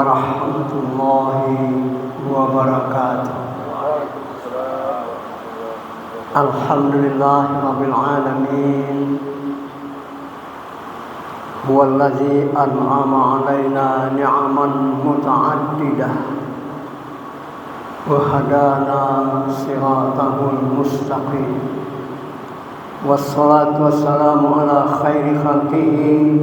warahmatullahi wabarakatuh. Alhamdulillahirabbil alamin. Huwallazi an'ama 'alaina ni'aman muta'addidah wa hadana siratal mustaqim. Wassalatu wassalamu ala khairi khalqihi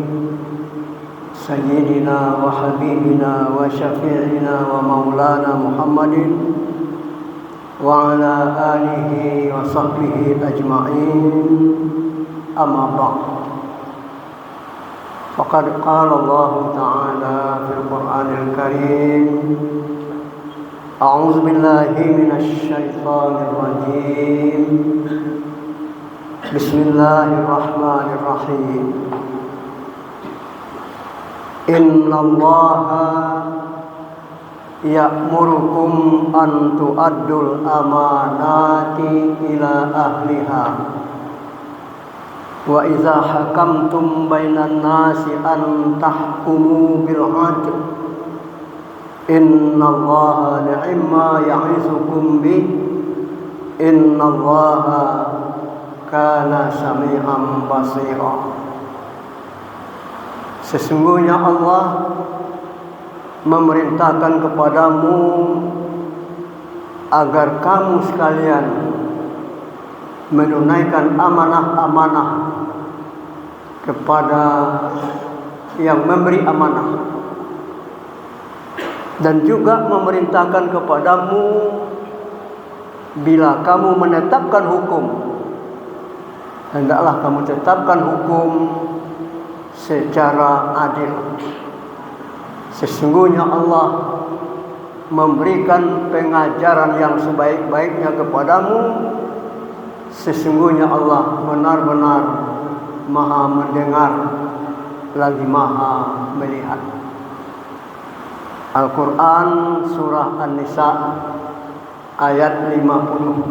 sayyidina wa habibina wa syafi'ina wa maulana Muhammadin wa ala alihi wa sahbihi ajma'in. Amma ba'd. Faqad qala Allah ta'ala fil Qur'anil Karim, a'udzu billahi minasy syaithanir rajim. Bismillahirrahmanirrahim. Innallaha ya'murukum an tu'addul amanati ila ahliha wa idza hakamtum bainan nasi an tahkumu bil 'adl. Innallaha ni'ma ya'izukum bih. Innallaha kana sami'an basira. Sesungguhnya Allah memerintahkan kepadamu agar kamu sekalian menunaikan amanah-amanah kepada yang memberi amanah, dan juga memerintahkan kepadamu bila kamu menetapkan hukum, hendaklah kamu tetapkan hukum secara adil. Sesungguhnya Allah memberikan pengajaran yang sebaik-baiknya kepadamu. Sesungguhnya Allah benar-benar Maha mendengar lagi Maha melihat. Al-Quran Surah An-Nisa ayat 58.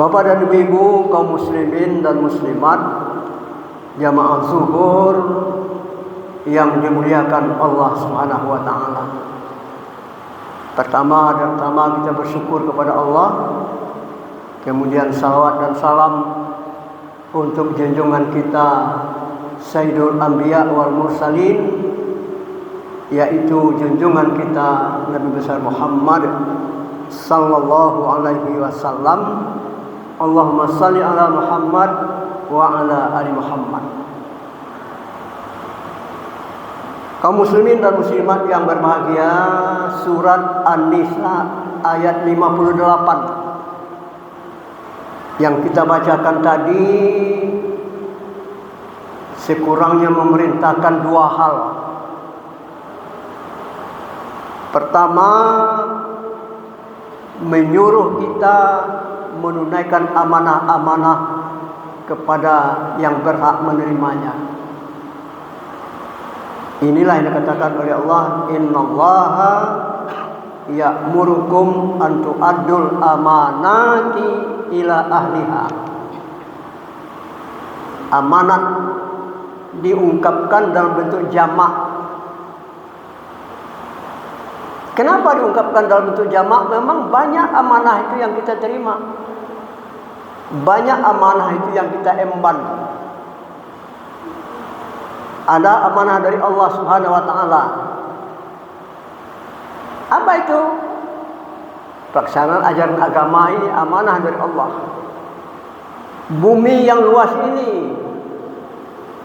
Bapak dan Ibu kaum muslimin dan muslimat, jamaah zuhur yang dimuliakan Allah Subhanahu wa taala. Pertama kita bersyukur kepada Allah. Kemudian salawat dan salam untuk junjungan kita Sayyidul Anbiya wal Mursalin, yaitu junjungan kita Nabi besar Muhammad sallallahu alaihi wasallam. Allahumma salli ala Muhammad wa ala ali Muhammad. Kaum muslimin dan muslimat yang berbahagia, surat An-Nisa ayat 58 yang kita bacakan tadi sekurangnya memerintahkan dua hal. Pertama, menyuruh kita menunaikan amanah-amanah kepada yang berhak menerimanya. Inilah yang dikatakan oleh Allah, innallaha ya'murukum an tu'addul amanati ila ahliha. Amanat diungkapkan dalam bentuk jamak. Kenapa diungkapkan dalam bentuk jamak? Memang banyak amanah itu yang kita terima, banyak amanah itu yang kita emban. Ada amanah dari Allah Subhanahu wa taala. Apa itu? Pelaksanaan ajaran agama ini amanah dari Allah. Bumi yang luas ini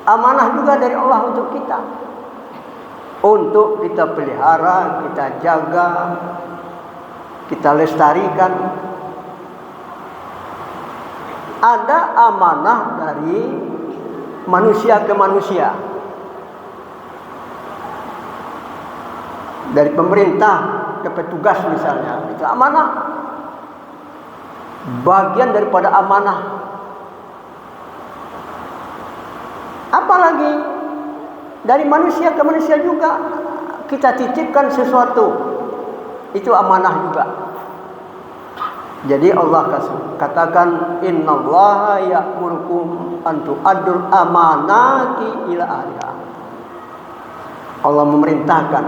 amanah juga dari Allah untuk kita, untuk kita pelihara, kita jaga, kita lestarikan. Ada amanah dari manusia ke manusia, dari pemerintah ke petugas misalnya, itu amanah, bagian daripada amanah. Apalagi dari manusia ke manusia juga kita titipkan sesuatu, itu amanah juga. Jadi Allah katakan innallaha ya'murukum an tu'addul amanati ila ahliha. Allah memerintahkan.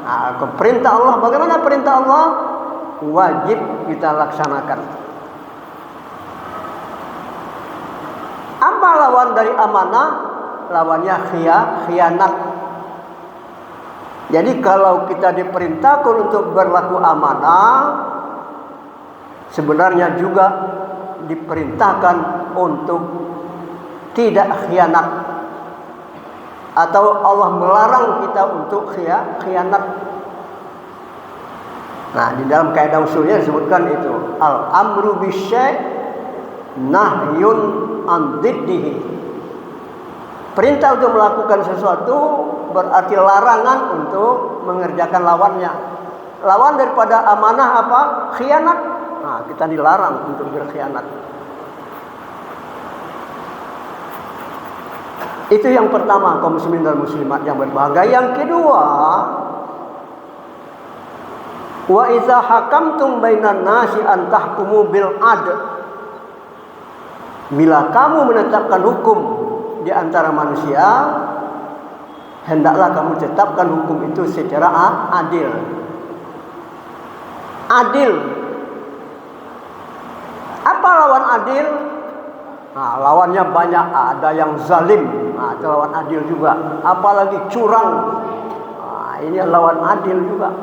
Nah, perintah Allah, bagaimana perintah Allah? Wajib kita laksanakan. Apa lawan dari amanah? Lawannya khianat. Jadi kalau kita diperintahkan untuk berlaku amanah, sebenarnya juga diperintahkan untuk tidak khianat. Atau Allah melarang kita untuk khianat. Nah, di dalam kaidah usulnya disebutkan itu al-amru bisyai' nahyun an diddihi. Perintah untuk melakukan sesuatu berarti larangan untuk mengerjakan lawannya. Lawan daripada amanah apa? Khianat. Nah, kita dilarang untuk berkhianat. Itu yang pertama, kaum muslimin dan muslimat yang berbahagia. Yang kedua, wa idza hakamtum bainan nasi an tahkumu bil adl. Bila kamu menetapkan hukum di antara manusia, hendaklah kamu tetapkan hukum itu secara adil. Adil. Apa lawan adil? Nah, lawannya banyak. Ada yang zalim. Nah, itu lawan adil juga. Apalagi curang. Nah, ini lawan adil juga.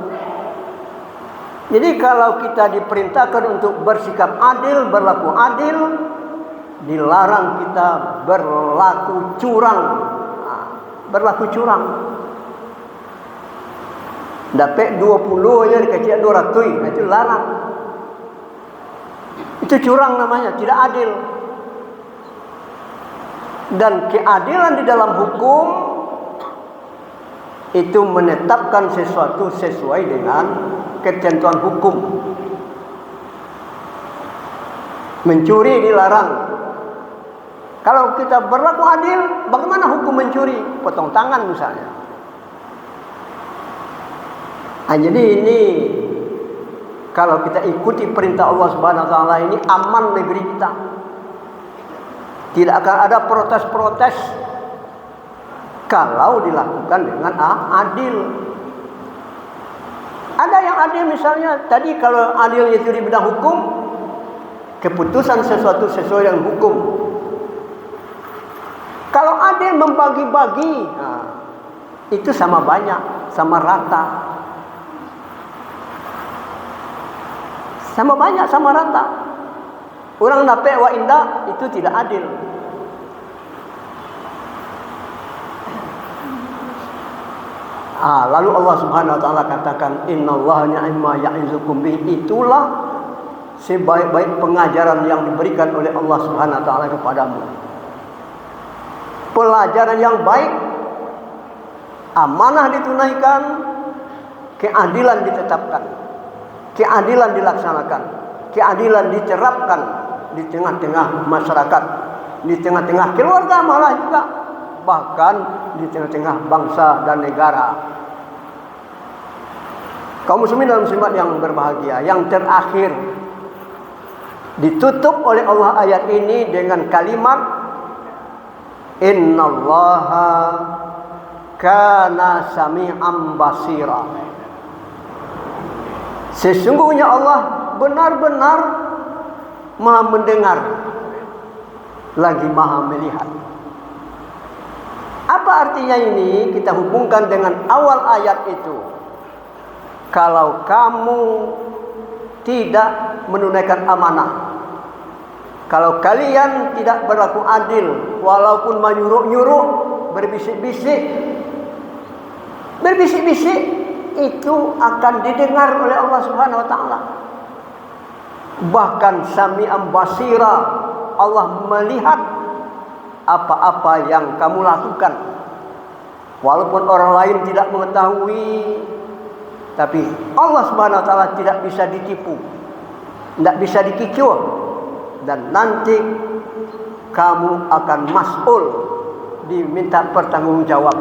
Jadi kalau kita diperintahkan untuk bersikap adil, berlaku adil, dilarang kita berlaku curang. Nah, berlaku curang. Dapat 20 aja dikasih 200. Nah, itu larang. Itu curang namanya, tidak adil. Dan keadilan di dalam hukum itu menetapkan sesuatu sesuai dengan ketentuan hukum. Mencuri dilarang. Kalau kita berlaku adil, bagaimana hukum mencuri? Potong tangan misalnya. Nah, jadi ini kalau kita ikuti perintah Allah Subhanahu wa taala ini aman negeri kita. Tidak akan ada protes-protes kalau dilakukan dengan adil. Ada yang adil misalnya, tadi kalau adil itu di bidang hukum, keputusan sesuatu sesuai dengan hukum. Kalau adil membagi-bagi, nah, itu sama banyak, sama rata. Sama banyak, sama rata. Orang dapat wa indah itu tidak adil. Lalu Allah Subhanahu wa taala katakan innallaha ni'ma ya'izukum bihi. Itulah sebaik-baik pengajaran yang diberikan oleh Allah Subhanahu wa taala kepadamu. Pelajaran yang baik, amanah ditunaikan, keadilan ditetapkan, keadilan dilaksanakan, keadilan diterapkan di tengah-tengah masyarakat, di tengah-tengah keluarga, malah juga bahkan di tengah-tengah bangsa dan negara. Kaum muslimin dan muslimat yang berbahagia, yang terakhir ditutup oleh Allah ayat ini dengan kalimat innallaha kana sami'an basira. Sesungguhnya Allah benar-benar Maha mendengar lagi Maha melihat. Apa artinya ini? Kita hubungkan dengan awal ayat itu. Kalau kamu tidak menunaikan amanah, kalau kalian tidak berlaku adil, walaupun menyuruh-nyuruh, berbisik-bisik, itu akan didengar oleh Allah Subhanahu wa taala. Bahkan sami'an basira, Allah melihat apa-apa yang kamu lakukan. Walaupun orang lain tidak mengetahui, tapi Allah Subhanahu wa taala tidak bisa ditipu, tidak bisa dikikir, dan nanti kamu akan mas'ul, diminta pertanggungjawab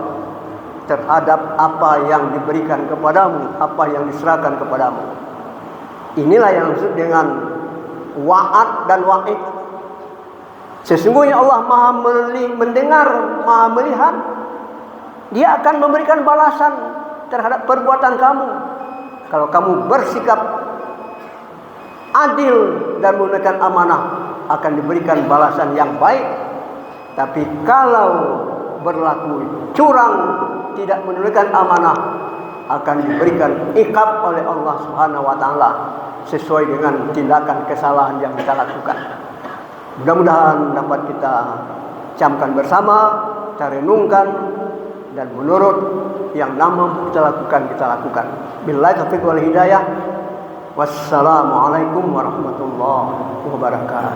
terhadap apa yang diberikan kepadamu, apa yang diserahkan kepadamu. Inilah yang disebut dengan wa'ad dan wa'id. Sesungguhnya Allah Maha mendengar, Maha melihat Dia akan memberikan balasan terhadap perbuatan kamu. Kalau kamu bersikap adil dan menunaikan amanah, akan diberikan balasan yang baik. Tapi kalau berlaku curang, tidak menunaikan amanah, akan diberikan iqab oleh Allah Subhanahu wa taala sesuai dengan tindakan kesalahan yang kita lakukan. Mudah-mudahan dapat kita camkan bersama, kita renungkan, dan menurut yang mampu kita lakukan. Billahi taufiq wal hidayah. Wassalamualaikum warahmatullahi wabarakatuh.